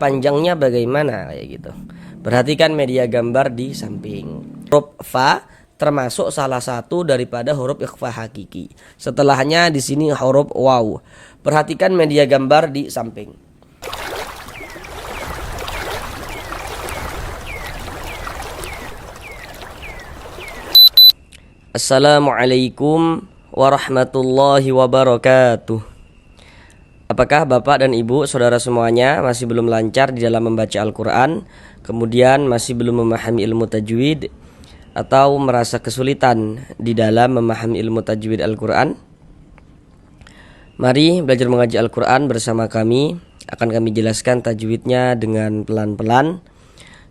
Panjangnya bagaimana kayak gitu. Perhatikan media gambar di samping. Huruf fa termasuk salah satu daripada huruf ikhfa hakiki. Setelahnya di sini huruf waw. Perhatikan media gambar di samping. Assalamualaikum warahmatullahi wabarakatuh. Apakah Bapak dan Ibu, saudara semuanya masih belum lancar di dalam membaca Al-Quran, kemudian masih belum memahami ilmu tajwid, atau merasa kesulitan di dalam memahami ilmu tajwid Al-Quran? Mari belajar mengaji Al-Quran bersama kami. Akan kami jelaskan tajwidnya dengan pelan-pelan,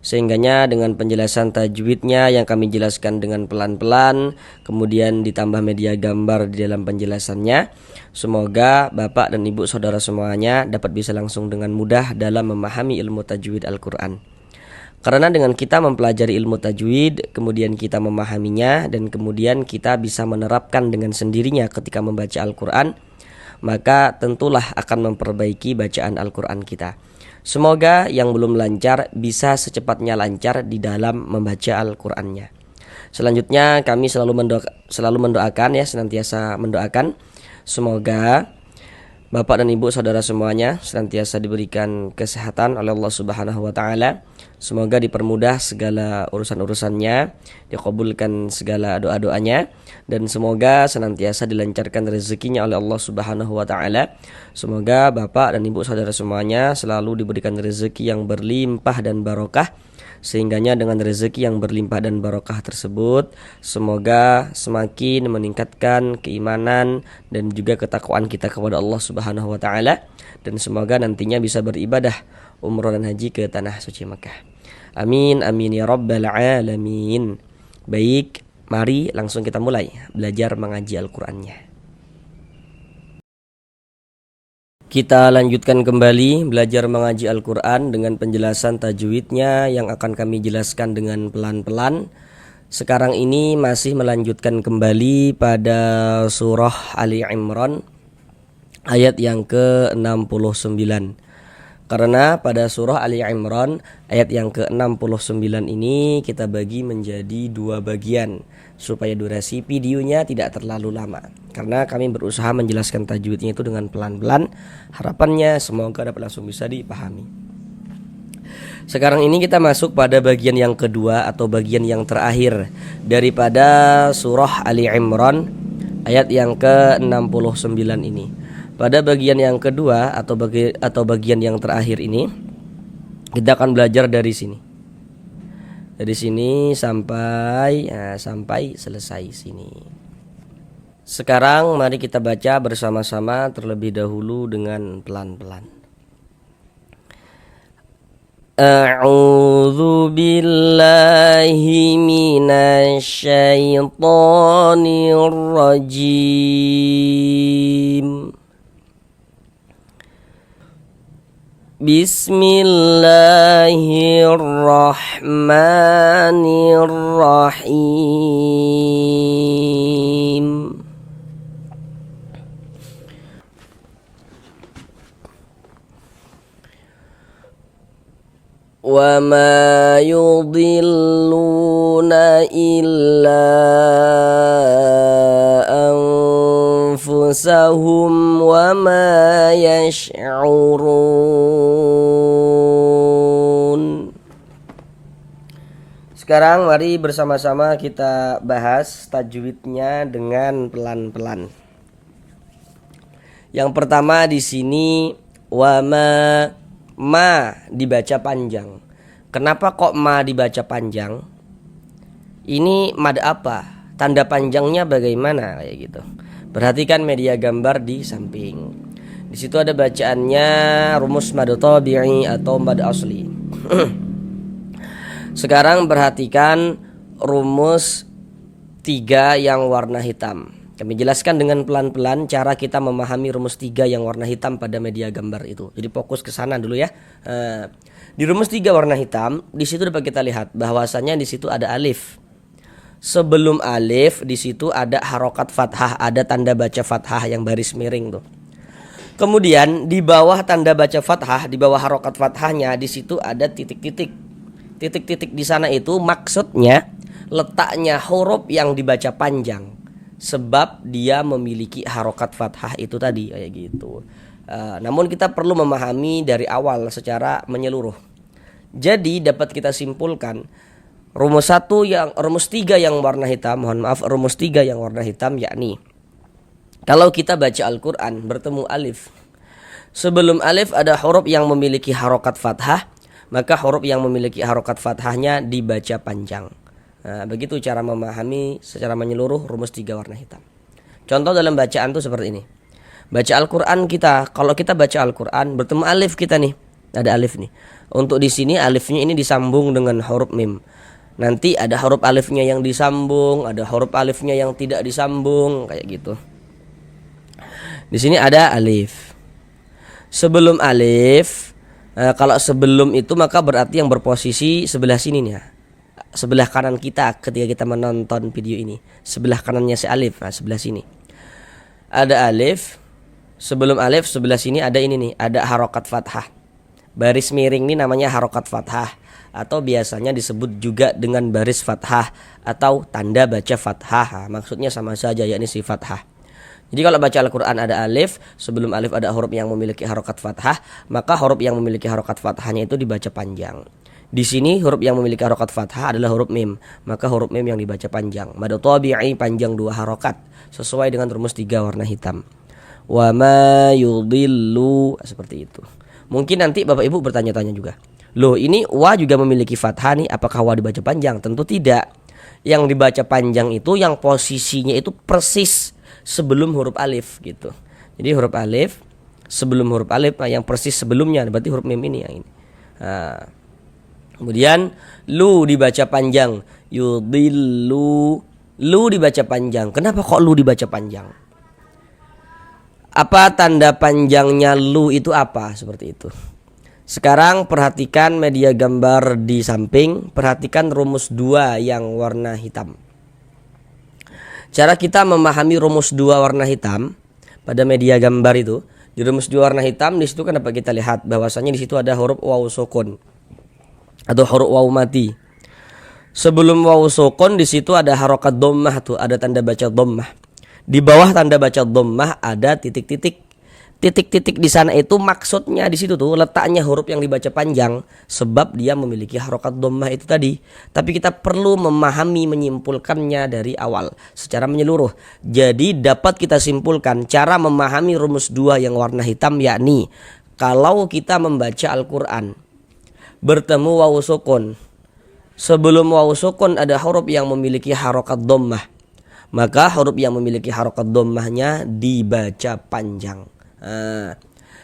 sehingganya dengan penjelasan tajwidnya yang kami jelaskan dengan pelan-pelan, kemudian ditambah media gambar di dalam penjelasannya, semoga Bapak dan Ibu saudara semuanya dapat bisa langsung dengan mudah dalam memahami ilmu tajwid Al-Quran. Karena dengan kita mempelajari ilmu tajwid, kemudian kita memahaminya, dan kemudian kita bisa menerapkan dengan sendirinya ketika membaca Al-Quran, maka tentulah akan memperbaiki bacaan Al-Quran kita. Semoga yang belum lancar bisa secepatnya lancar di dalam membaca Al-Qur'annya. Selanjutnya kami selalu mendoakan ya, senantiasa mendoakan semoga Bapak dan Ibu saudara semuanya senantiasa diberikan kesehatan oleh Allah Subhanahu wa taala. Semoga dipermudah segala urusan-urusannya, dikabulkan segala doa-doanya, dan semoga senantiasa dilancarkan rezekinya oleh Allah Subhanahu wa taala. Semoga Bapak dan Ibu saudara semuanya selalu diberikan rezeki yang berlimpah dan barokah, sehingganya dengan rezeki yang berlimpah dan barokah tersebut semoga semakin meningkatkan keimanan dan juga ketakwaan kita kepada Allah Subhanahu wa taala, dan semoga nantinya bisa beribadah umrah dan haji ke tanah suci Mekah. Amin amin ya rabbal alamin. Baik, mari langsung kita mulai belajar mengaji Al-Qur'annya. Kita lanjutkan kembali belajar mengaji Al-Quran dengan penjelasan tajwidnya yang akan kami jelaskan dengan pelan-pelan. Sekarang ini masih melanjutkan kembali pada surah Ali Imran ayat yang ke-69. Karena pada surah Ali Imran ayat yang ke-69 ini kita bagi menjadi dua bagian supaya durasi videonya tidak terlalu lama. Karena kami berusaha menjelaskan tajwidnya itu dengan pelan-pelan. Harapannya semoga dapat langsung bisa dipahami. Sekarang ini kita masuk pada bagian yang kedua atau bagian yang terakhir daripada surah Ali Imran ayat yang ke-69 ini. Pada bagian yang kedua atau bagian yang terakhir ini kita akan belajar dari sini. Dari sini sampai selesai sini. Sekarang mari kita baca bersama-sama terlebih dahulu dengan pelan-pelan. A'udzu billahi minasy syaithanir rajim. Bismillahirrahmanirrahim. Wa ma yudilluna illa anfusahum wa ma yash'urun. Sekarang mari bersama-sama kita bahas tajwidnya dengan pelan-pelan. Yang pertama di sini ma dibaca panjang. Kenapa kok ma dibaca panjang? Ini mad apa? Tanda panjangnya bagaimana kayak gitu. Perhatikan media gambar di samping. Di situ ada bacaannya rumus mad tabi'i atau mad asli. Sekarang perhatikan rumus 3 yang warna hitam. Kami jelaskan dengan pelan-pelan cara kita memahami rumus 3 yang warna hitam pada media gambar itu. Jadi fokus ke sana dulu ya. Di rumus 3 warna hitam, di situ dapat kita lihat bahwasanya di situ ada alif. Sebelum alif di situ ada harokat fathah, ada tanda baca fathah yang baris miring tuh. Kemudian di bawah tanda baca fathah, di bawah harokat fathahnya, di situ ada titik-titik. Titik-titik di sana itu maksudnya letaknya huruf yang dibaca panjang, sebab dia memiliki harokat fathah itu tadi, kayak gitu. Namun kita perlu memahami dari awal secara menyeluruh. Jadi dapat kita simpulkan rumus 3 yang warna hitam, rumus 3 yang warna hitam, yakni kalau kita baca Al-Quran bertemu alif, sebelum alif ada huruf yang memiliki harokat fathah, maka huruf yang memiliki harokat fathahnya dibaca panjang. Nah, begitu cara memahami secara menyeluruh rumus 3 warna hitam. Contoh dalam bacaan tuh seperti ini. Baca Al-Quran kita, kalau kita baca Al-Quran bertemu alif kita nih, ada alif nih. Untuk di sini alifnya ini disambung dengan huruf mim. Nanti ada huruf alifnya yang disambung, ada huruf alifnya yang tidak disambung, kayak gitu. Di sini ada alif. Sebelum alif, kalau sebelum itu maka berarti yang berposisi sebelah sini nih ya. Sebelah kanan kita ketika kita menonton video ini. Sebelah kanannya si alif, nah sebelah sini. Ada alif. Sebelum alif sebelah sini ada ini nih, ada harokat fathah. Baris miring ini namanya harokat fathah, atau biasanya disebut juga dengan baris fathah atau tanda baca fathah. Maksudnya sama saja, yakni si fathah. Jadi kalau baca Al-Quran ada alif, sebelum alif ada huruf yang memiliki harokat fathah, maka huruf yang memiliki harokat fathahnya itu dibaca panjang. Di sini huruf yang memiliki harokat fathah adalah huruf mim, maka huruf mim yang dibaca panjang. Mad tabi'i panjang 2 harokat, sesuai dengan rumus 3 warna hitam. Wa ma yudhillu, seperti itu. Mungkin nanti Bapak Ibu bertanya-tanya juga, loh ini wa juga memiliki fathah nih, apakah wa dibaca panjang? Tentu tidak. Yang dibaca panjang itu yang posisinya itu persis sebelum huruf alif gitu. Jadi huruf alif sebelum huruf alif, yang persis sebelumnya berarti huruf mim ini yang ini. Nah, kemudian lu dibaca panjang, yudhillu, lu dibaca panjang. Kenapa kok lu dibaca panjang? Apa tanda panjangnya lu itu apa? Seperti itu. Sekarang perhatikan media gambar di samping, perhatikan rumus 2 yang warna hitam. Cara kita memahami rumus 2 warna hitam pada media gambar itu, di rumus 2 warna hitam di situ kan dapat kita lihat bahwasanya di situ ada huruf waw sukun atau huruf waw mati. Sebelum waw sukun di situ ada harokat dhammah tuh, ada tanda baca dhammah. Di bawah tanda baca dhammah ada titik-titik. Titik-titik di sana itu maksudnya di situ tuh letaknya huruf yang dibaca panjang, sebab dia memiliki harokat dhammah itu tadi. Tapi kita perlu memahami, menyimpulkannya dari awal secara menyeluruh. Jadi dapat kita simpulkan cara memahami rumus 2 yang warna hitam, yakni kalau kita membaca Al-Quran bertemu waw sukun, sebelum waw sukun ada huruf yang memiliki harokat dhammah, maka huruf yang memiliki harokat dhammahnya dibaca panjang.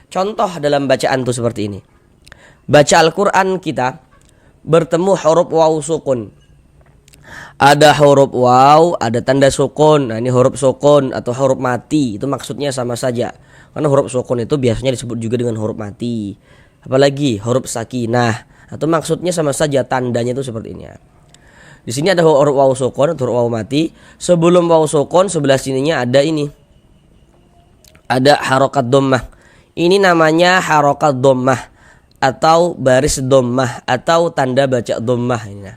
Contoh dalam bacaan tuh seperti ini. Baca Al-Quran kita bertemu huruf waw sukun. Ada huruf waw, ada tanda sukun. Nah ini huruf sukun atau huruf mati, itu maksudnya sama saja. Karena huruf sukun itu biasanya disebut juga dengan huruf mati. Apalagi huruf sakinah, atau maksudnya sama saja, tandanya itu seperti ini. Di sini ada huruf waw sukun atau huruf waw mati. Sebelum waw sukun sebelah sininya ada ini, ada harokat dhammah. Ini namanya harokat dhammah atau baris dhammah atau tanda baca dhammah ini.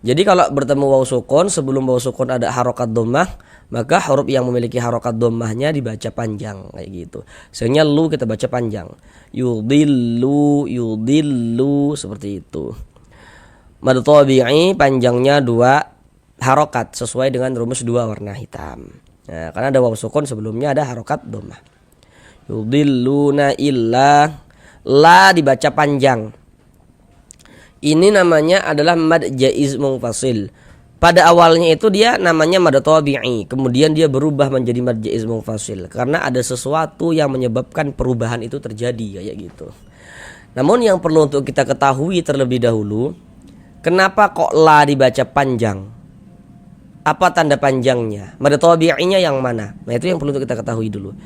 Jadi kalau bertemu waw sukun, sebelum waw sukun ada harokat dhammah, maka huruf yang memiliki harokat dhammahnya dibaca panjang kayak gitu. Sehingga lu kita baca panjang. Yudhillu, yudhillu, seperti itu. Mad tabi'i panjangnya 2 harokat sesuai dengan rumus 2 warna hitam. Nah, karena ada waw sukun sebelumnya ada harokat dhammah. Yudhilluna illa, la dibaca panjang. Ini namanya adalah mad jaiz munfasil. Pada awalnya itu dia namanya mad tabi'i, kemudian dia berubah menjadi mad jaiz munfasil karena ada sesuatu yang menyebabkan perubahan itu terjadi kayak gitu. Namun yang perlu untuk kita ketahui terlebih dahulu, kenapa kok la dibaca panjang? Apa tanda panjangnya? Mad tabi'inya yang mana? Nah itu yang perlu kita ketahui dulu.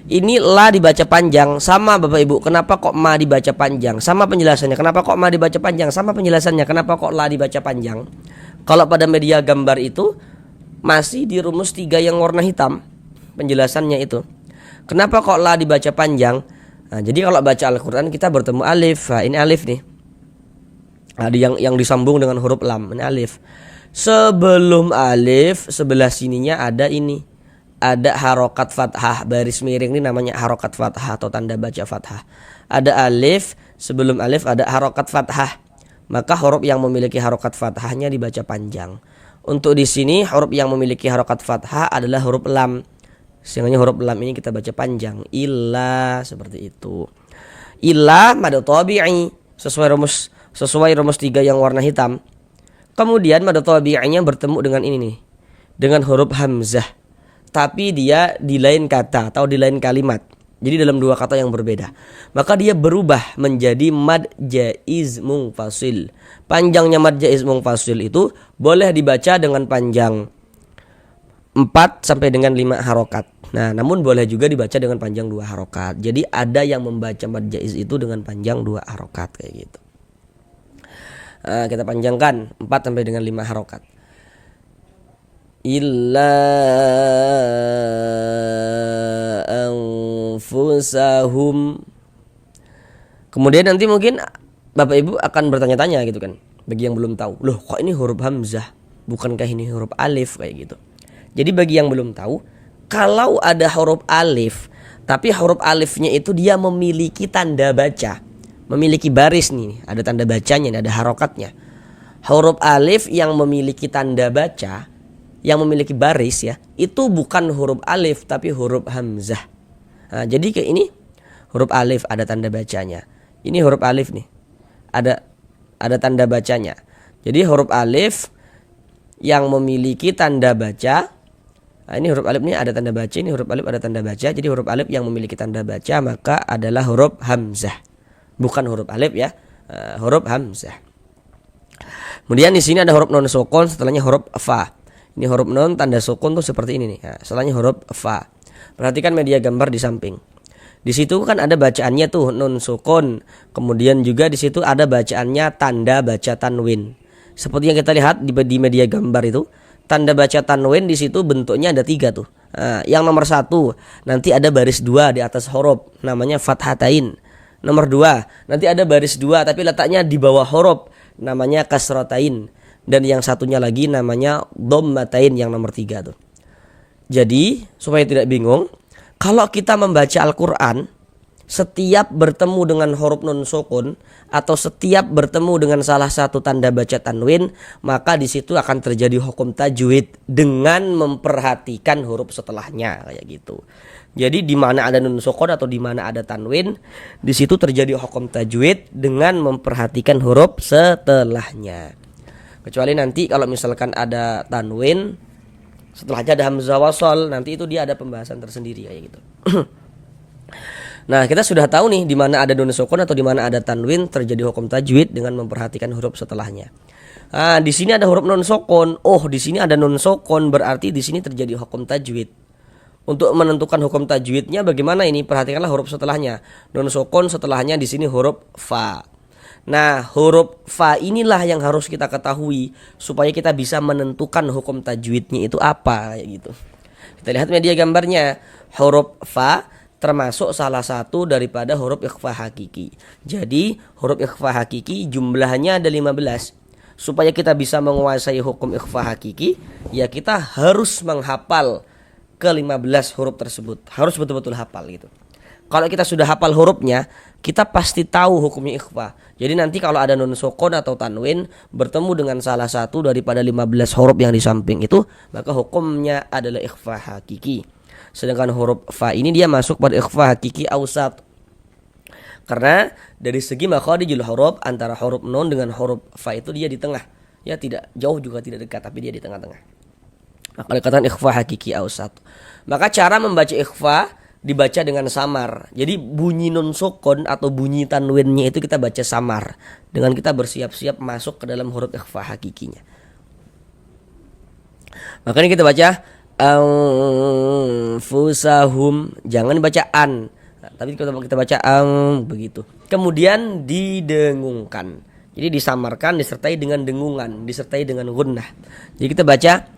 Ini la dibaca panjang, sama Bapak Ibu. Kenapa kok ma dibaca panjang? Sama penjelasannya. Kenapa kok ma dibaca panjang? Sama penjelasannya. Kenapa kok la dibaca panjang? Kalau pada media gambar itu masih di rumus 3 yang warna hitam, penjelasannya itu. Kenapa kok la dibaca panjang? Nah, jadi kalau baca Al-Quran kita bertemu alif. Nah, ini alif nih. Ada yang disambung dengan huruf lam. Ini alif. Sebelum alif sebelah sininya ada ini. Ada harokat fathah, baris miring ini namanya harokat fathah atau tanda baca fathah. Ada alif, sebelum alif ada harokat fathah. Maka huruf yang memiliki harokat fathahnya dibaca panjang. Untuk di sini huruf yang memiliki harokat fathah adalah huruf lam. Sehingga huruf lam ini kita baca panjang. Illa, seperti itu. Illa mad tabi'i sesuai rumus 3 yang warna hitam. Kemudian mad tabi'inya bertemu dengan ini nih, dengan huruf hamzah. Tapi dia di lain kata atau di lain kalimat. Jadi dalam dua kata yang berbeda. Maka dia berubah menjadi mad jaiz munfasil. Panjangnya mad jaiz munfasil itu boleh dibaca dengan panjang 4 sampai dengan 5 harokat. Nah, namun boleh juga dibaca dengan panjang 2 harokat. Jadi ada yang membaca mad jaiz itu dengan panjang 2 harokat kayak gitu. Nah, kita panjangkan 4 sampai dengan 5 harokat. Illa anfusahum. Kemudian nanti mungkin Bapak Ibu akan bertanya-tanya gitu kan, bagi yang belum tahu, loh kok ini huruf hamzah, bukankah ini huruf alif kayak gitu. Jadi bagi yang belum tahu, kalau ada huruf alif tapi huruf alifnya itu dia memiliki tanda baca, memiliki baris nih, ada tanda bacanya, ada harokatnya. Huruf alif yang memiliki tanda baca, yang memiliki baris ya, itu bukan huruf alif tapi huruf hamzah. Nah, jadi kayak ini huruf alif ada tanda bacanya. Ini huruf alif nih. Ada tanda bacanya. Jadi huruf alif yang memiliki tanda baca. Nah, ini huruf alif ini ada tanda baca, ini huruf alif ada tanda baca. Jadi huruf alif yang memiliki tanda baca maka adalah huruf hamzah. Bukan huruf alif ya. Huruf hamzah. Kemudian di sini ada huruf non sukun, setelahnya huruf fa. Ini huruf non tanda sukun tuh seperti ini nih. Nah, setelahnya huruf fa. Perhatikan media gambar di samping. Di situ kan ada bacaannya tuh non sukun. Kemudian juga di situ ada bacaannya tanda baca tanwin. Seperti yang kita lihat di media gambar itu, tanda baca tanwin di situ bentuknya ada 3 tuh. Nah, yang nomor 1 nanti ada baris 2 di atas huruf, namanya fathatain. Nomor 2 nanti ada baris 2 tapi letaknya di bawah huruf, namanya kasratain. Dan yang satunya lagi namanya dhammatain yang nomor 3 tuh. Jadi supaya tidak bingung, kalau kita membaca Al-Quran, setiap bertemu dengan huruf nun sukun atau setiap bertemu dengan salah satu tanda baca tanwin, maka di situ akan terjadi hukum tajwid dengan memperhatikan huruf setelahnya kayak gitu. Jadi di mana ada nun sukun atau di mana ada tanwin, di situ terjadi hukum tajwid dengan memperhatikan huruf setelahnya. Kecuali nanti kalau misalkan ada tanwin, setelahnya ada hamzah wasol, nanti itu dia ada pembahasan tersendiri kayak gitu. Nah, kita sudah tahu nih di mana ada nun sukun atau di mana ada tanwin terjadi hukum tajwid dengan memperhatikan huruf setelahnya. Nah, di sini ada huruf nun sukun. Oh, di sini ada nun sukun, berarti di sini terjadi hukum tajwid. Untuk menentukan hukum tajwidnya bagaimana ini? Perhatikanlah huruf setelahnya. Nun sukun setelahnya di sini huruf fa. Nah, huruf fa inilah yang harus kita ketahui supaya kita bisa menentukan hukum tajwidnya itu apa kayak gitu. Kita lihat media gambarnya. Huruf fa termasuk salah satu daripada huruf ikhfa hakiki. Jadi, huruf ikhfa hakiki jumlahnya ada 15. Supaya kita bisa menguasai hukum ikhfa hakiki, ya kita harus menghafal ke-15 huruf tersebut. Harus betul-betul hafal gitu. Kalau kita sudah hafal hurufnya, kita pasti tahu hukumnya ikhfa. Jadi nanti kalau ada nun sukun atau tanwin bertemu dengan salah satu daripada 15 huruf yang di samping itu, maka hukumnya adalah ikhfa hakiki. Sedangkan huruf fa ini dia masuk pada ikhfa hakiki ausat. Karena dari segi makharijul huruf antara huruf nun dengan huruf fa itu dia di tengah. Ya tidak jauh juga tidak dekat, tapi dia di tengah-tengah. Maka dikatakan ikhfa hakiki ausat. Maka cara membaca ikhfa dibaca dengan samar. Jadi bunyi nun sukun atau bunyi tanwinnya itu kita baca samar dengan kita bersiap-siap masuk ke dalam huruf ikhfa hakikinya. Makanya kita baca anfusahum, jangan baca an. Nah, tapi kita baca begitu. Kemudian didengungkan. Jadi disamarkan disertai dengan dengungan, disertai dengan gunnah. Jadi kita baca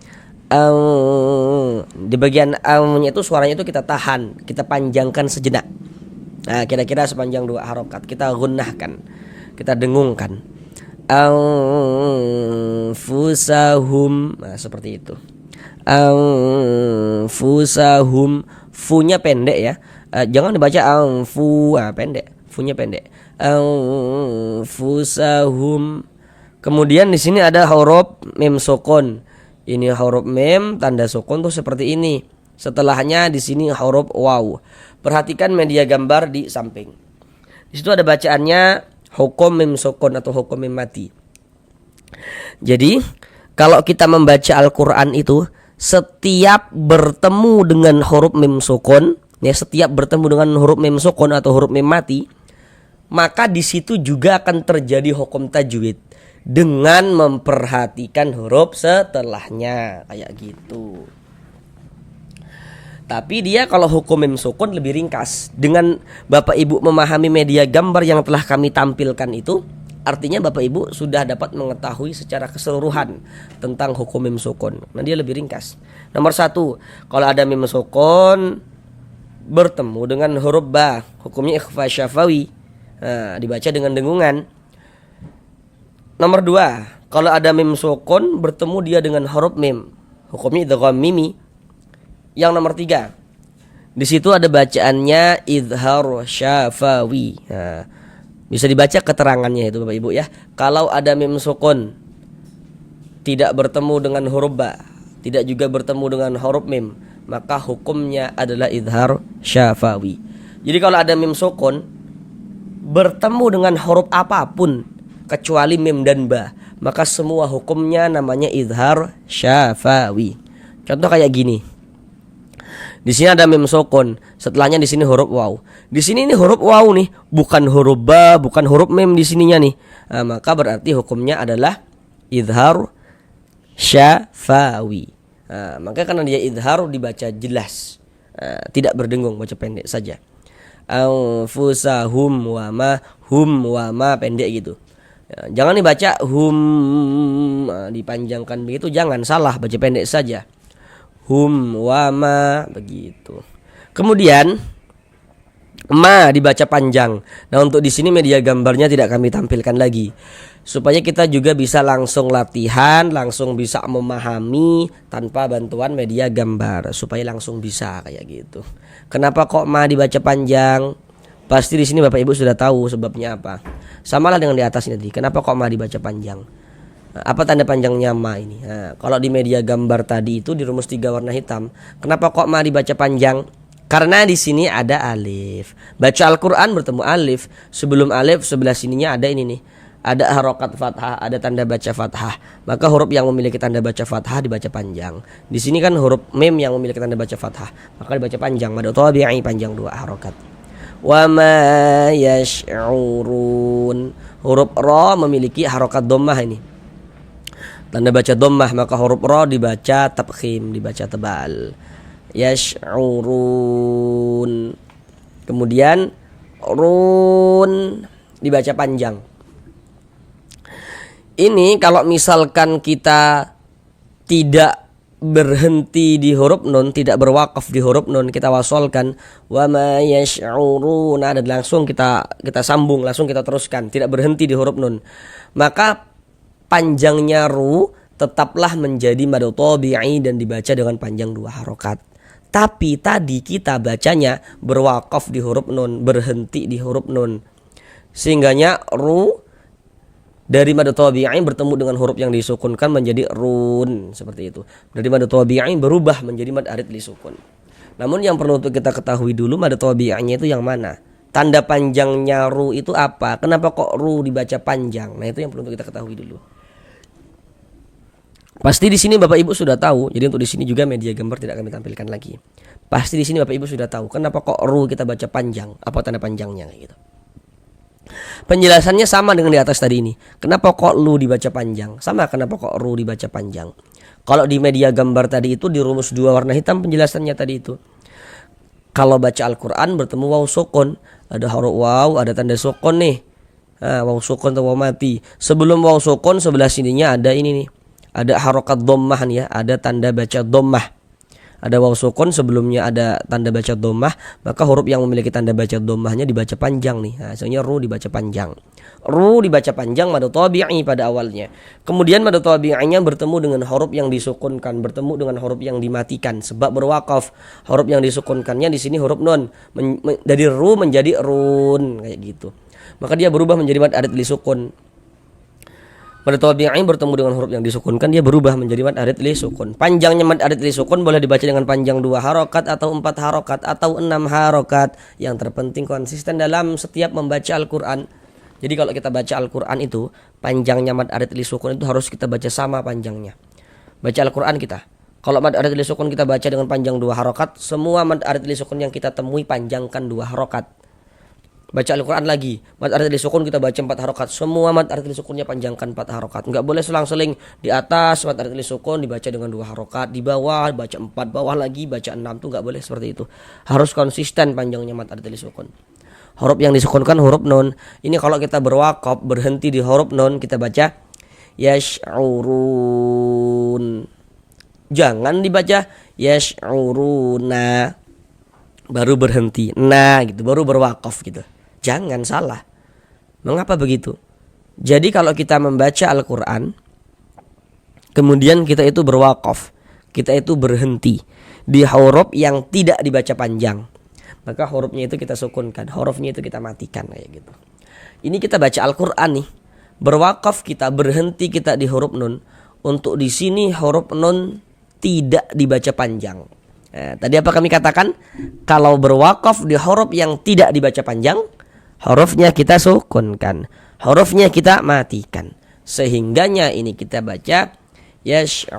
Di bagian nya itu suaranya itu kita tahan, kita panjangkan sejenak. Nah, kira-kira sepanjang 2 harokat kita gunnahkan, kita dengungkan. Anfusahum, nah, seperti itu. Anfusahum, fu-nya pendek ya. Jangan dibaca anfu, pendek. Fu-nya pendek. Anfusahum. Kemudian di sini ada huruf mim sukun. Ini huruf mim tanda sukun tuh seperti ini. Setelahnya di sini huruf waw. Perhatikan media gambar di samping. Di situ ada bacaannya hukum mim sukun atau hukum mim mati. Jadi kalau kita membaca Al-Quran itu setiap bertemu dengan huruf mim sukun, ya, setiap bertemu dengan huruf mim sukun atau huruf mim mati, maka di situ juga akan terjadi hukum tajwid dengan memperhatikan huruf setelahnya, kayak gitu. Tapi dia kalau hukum mim sukun lebih ringkas. Dengan Bapak Ibu memahami media gambar yang telah kami tampilkan itu, artinya Bapak Ibu sudah dapat mengetahui secara keseluruhan tentang hukum mim sukun. Nah, dia lebih ringkas. Nomor 1, kalau ada mim sukun bertemu dengan huruf ba, hukumnya ikhfa syafawi. Nah, dibaca dengan dengungan. Nomor 2, kalau ada mim sukun bertemu dia dengan huruf mim, hukumnya idgham mimi. Yang nomor 3, di situ ada bacaannya idhar syafawi. Nah, bisa dibaca keterangannya itu Bapak Ibu ya. Kalau ada mim sukun tidak bertemu dengan huruf ba, tidak juga bertemu dengan huruf mim, maka hukumnya adalah idhar syafawi. Jadi kalau ada mim sukun bertemu dengan huruf apapun kecuali mim dan ba, maka semua hukumnya namanya idhar syafawi. Contoh kayak gini. Di sini ada mim sukun, setelahnya di sini huruf waw. Di sini ini huruf waw nih, bukan huruf ba, bukan huruf mim di sininya nih. Nah, maka berarti hukumnya adalah idhar syafawi. Nah, maka karena dia idhar dibaca jelas, tidak berdengung, baca pendek saja. Anfusahum wa ma, hum wa ma, pendek gitu. Jangan dibaca hum, dipanjangkan begitu, jangan, salah, baca pendek saja. Hum wa ma, begitu. Kemudian ma dibaca panjang. Nah, untuk di sini media gambarnya tidak kami tampilkan lagi, supaya kita juga bisa langsung latihan, langsung bisa memahami tanpa bantuan media gambar, supaya langsung bisa kayak gitu. Kenapa kok ma dibaca panjang? Pasti di sini Bapak Ibu sudah tahu sebabnya apa. Samalah dengan di atas ini tadi. Kenapa kok ma dibaca panjang? Apa tanda panjangnya ma ini? Nah, kalau di media gambar tadi itu di rumus 3 warna hitam. Kenapa kok ma dibaca panjang? Karena di sini ada alif. Baca Al-Quran bertemu alif. Sebelum alif sebelah sininya ada ini nih, ada harokat fathah, ada tanda baca fathah. Maka huruf yang memiliki tanda baca fathah dibaca panjang. Di sini kan huruf mim yang memiliki tanda baca fathah, maka dibaca panjang. Mad tabi'i panjang 2 harokat. Wa ma yash'urun. Huruf ra memiliki harokat dhammah ini, tanda baca dhammah, maka huruf ra dibaca tabkhim, dibaca tebal. Yash'urun. Kemudian run dibaca panjang. Ini kalau misalkan kita tidak berhenti di huruf nun, tidak berwakaf di huruf nun, kita wasolkan wa ma yash'uruna, dan langsung kita sambung, langsung kita teruskan, tidak berhenti di huruf nun, maka panjangnya ru tetaplah menjadi mad tabi'i dan dibaca dengan panjang 2 harokat. Tapi tadi kita bacanya berwakaf di huruf nun, berhenti di huruf nun, sehingganya ru dari mad tabi'i bertemu dengan huruf yang disukunkan menjadi run, seperti itu. Dari mad tabi'i berubah menjadi mad arid lisukun. Namun yang perlu untuk kita ketahui dulu, mad tabi'inya itu yang mana? Tanda panjangnya ru itu apa? Kenapa kok ru dibaca panjang? Nah, itu yang perlu untuk kita ketahui dulu. Pasti di sini Bapak Ibu sudah tahu. Jadi untuk di sini juga media gambar tidak kami tampilkan lagi. Pasti di sini Bapak Ibu sudah tahu kenapa kok ru kita baca panjang, apa tanda panjangnya kayak gitu. Penjelasannya sama dengan di atas tadi ini. Kenapa kok lu dibaca panjang? Sama, kenapa kok ru dibaca panjang? Kalau di media gambar tadi itu di rumus 2 warna hitam penjelasannya tadi itu. Kalau baca Al-Quran bertemu waw sukun, ada huruf waw, ada tanda sukun nih. Waw sukun atau waw mati. Sebelum waw sukun sebelah sininya ada ini nih, ada harokat dhammah nih ya, ada tanda baca dhammah. Ada waw sukun, sebelumnya ada tanda baca dhammah, maka huruf yang memiliki tanda baca dhammahnya dibaca panjang nih. Nah, misalnya ru dibaca panjang. Ru dibaca panjang mad tabi'i pada awalnya. Kemudian mad tabi'inya bertemu dengan huruf yang disukunkan, bertemu dengan huruf yang dimatikan sebab berwaqaf. Huruf yang disukunkannya di sini huruf nun. Dari ru menjadi run kayak gitu. Maka dia berubah menjadi mad arid li sukun. Mad tabi'i bertemu dengan huruf yang disukunkan, dia berubah menjadi mad arid li sukun. Panjangnya mad arid li sukun boleh dibaca dengan panjang 2 harokat atau 4 harokat atau 6 harokat. Yang terpenting konsisten dalam setiap membaca Al-Quran. Jadi kalau kita baca Al-Quran itu, panjangnya mad arid li sukun itu harus kita baca sama panjangnya. Baca Al-Quran kita, kalau mad arid li sukun kita baca dengan panjang 2 harokat, semua mad arid li sukun yang kita temui panjangkan 2 harokat. Baca Al-Quran lagi, mad arid li sukun kita baca 4 harokat, semua mad arid li sukunnya panjangkan 4 harokat. Enggak boleh selang-seling, di atas mad arid li sukun dibaca dengan 2 harokat, di bawah baca 4, bawah lagi baca 6, tuh enggak boleh seperti itu. Harus konsisten panjangnya mad arid li sukun. Huruf yang disukunkan huruf nun. Ini kalau kita berwaqaf berhenti di huruf nun, kita baca yash'urun. Jangan dibaca yash'uruna baru berhenti, nah gitu, baru berwaqaf gitu. Jangan salah. Mengapa begitu? Jadi kalau kita membaca Al-Quran, kemudian kita itu berwaqaf, kita itu berhenti di huruf yang tidak dibaca panjang, maka hurufnya itu kita sukunkan, hurufnya itu kita matikan kayak gitu. Ini kita baca Al-Quran nih, berwaqaf kita, berhenti kita di huruf nun. Untuk di sini huruf nun tidak dibaca panjang. Nah, tadi apa kami katakan? Kalau berwaqaf di huruf yang tidak dibaca panjang, hurufnya kita sukunkan, hurufnya kita matikan. Sehingganya ini kita baca yash'urun.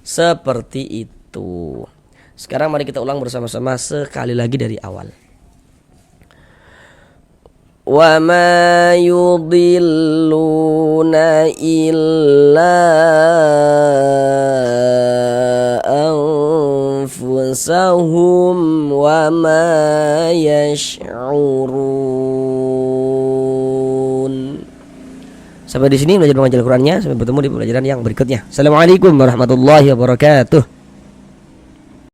Seperti itu. Sekarang mari kita ulang bersama-sama sekali lagi dari awal. Wa ma yudilluna illa anfusahum wa ma yash'urun. Sampai di sini belajar mengajar Al-Qur'annya. Sampai bertemu di pelajaran yang berikutnya. Assalamualaikum warahmatullahi wabarakatuh.